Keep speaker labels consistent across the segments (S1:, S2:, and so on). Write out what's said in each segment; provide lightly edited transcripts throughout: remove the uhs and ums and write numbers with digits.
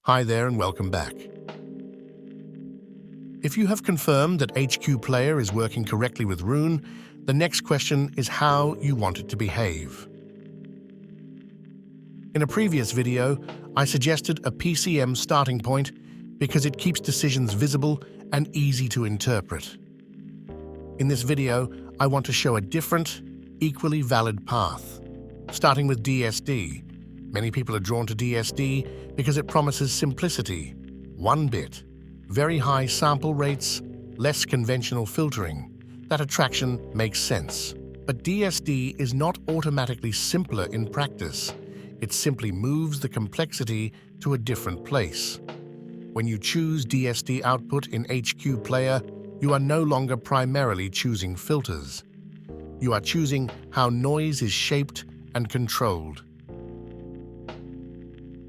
S1: Hi there and welcome back. If you have confirmed that HQPlayer is working correctly with Roon, the next question is how you want it to behave. In a previous video, I suggested a PCM starting point because it keeps decisions visible and easy to interpret. In this video, I want to show a different, equally valid path. Starting with DSD. Many people are drawn to DSD because it promises simplicity, one bit, very high sample rates, less conventional filtering. That attraction makes sense. But DSD is not automatically simpler in practice. It simply moves the complexity to a different place. When you choose DSD output in HQPlayer, you are no longer primarily choosing filters. You are choosing how noise is shaped and controlled.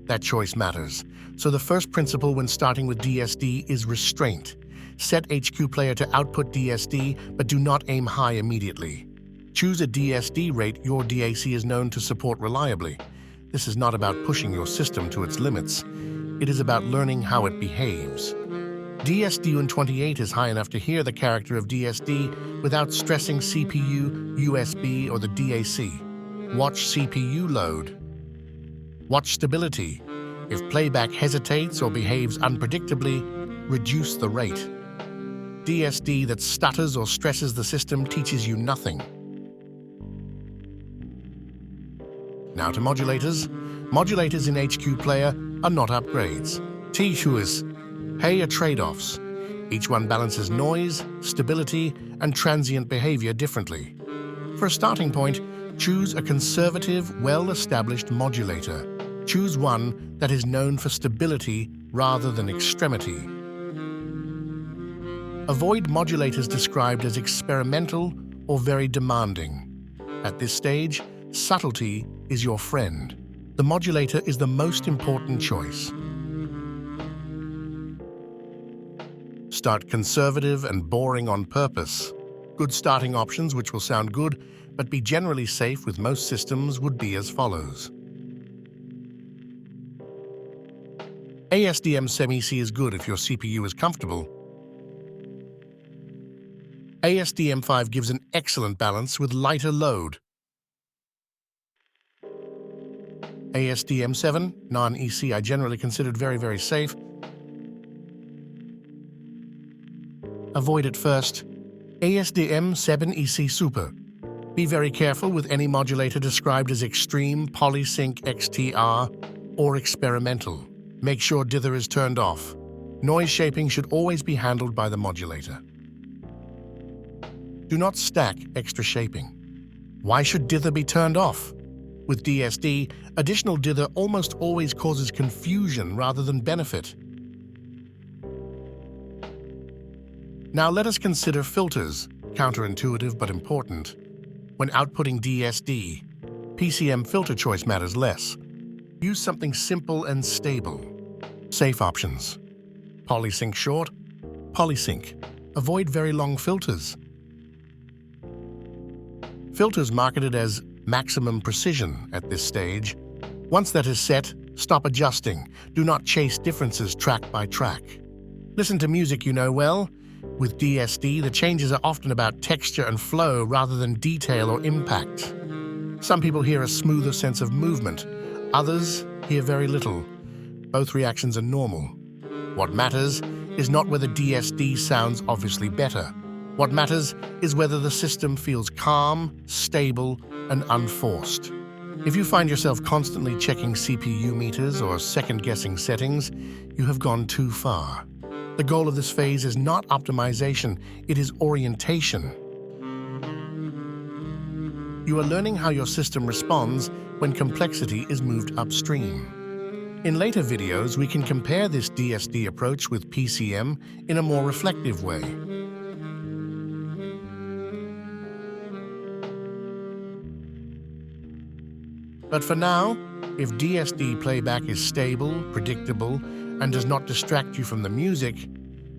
S1: That choice matters. So the first principle when starting with DSD is restraint. Set HQPlayer to output DSD, but do not aim high immediately. Choose a DSD rate your DAC is known to support reliably. This is not about pushing your system to its limits. It is about learning how it behaves. DSD 28 is high enough to hear the character of DSD without stressing CPU, USB, or the DAC. Watch CPU load. Watch stability. If playback hesitates or behaves unpredictably, reduce the rate. DSD that stutters or stresses the system teaches you nothing. Now to modulators. Modulators in HQPlayer are not upgrades. T-Hues, hey are trade-offs. Each one balances noise, stability, and transient behavior differently. For a starting point, choose a conservative, well-established modulator. Choose one that is known for stability rather than extremity. Avoid modulators described as experimental or very demanding. At this stage, subtlety is your friend. The modulator is the most important choice. Start conservative and boring on purpose. Good starting options, which will sound good, but be generally safe with most systems, would be as follows. ASDM SEM-EC is good if your CPU is comfortable. ASDM5 gives an excellent balance with lighter load. ASDM7, non-EC, I generally considered very safe. Avoid at first. ASDM7EC Super. Be very careful with any modulator described as extreme, polysync XTR, or experimental. Make sure dither is turned off. Noise shaping should always be handled by the modulator. Do not stack extra shaping. Why should dither be turned off? With DSD, additional dither almost always causes confusion rather than benefit. Now let us consider filters, counterintuitive but important. When outputting DSD, PCM filter choice matters less. Use something simple and stable. Safe options. Polysync short, polysync. Avoid very long filters. Filters marketed as maximum precision at this stage. Once that is set, stop adjusting. Do not chase differences track by track. Listen to music you know well. With DSD, the changes are often about texture and flow rather than detail or impact. Some people hear a smoother sense of movement. Others hear very little. Both reactions are normal. What matters is not whether DSD sounds obviously better. What matters is whether the system feels calm, stable, and unforced. If you find yourself constantly checking CPU meters or second-guessing settings, you have gone too far. The goal of this phase is not optimization, it is orientation. You are learning how your system responds when complexity is moved upstream. In later videos, we can compare this DSD approach with PCM in a more reflective way. But for now, if DSD playback is stable, predictable, and does not distract you from the music,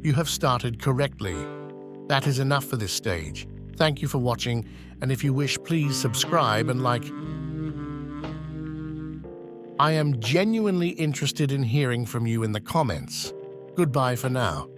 S1: you have started correctly. That is enough for this stage. Thank you for watching, and if you wish, please subscribe and like. I am genuinely interested in hearing from you in the comments. Goodbye for now.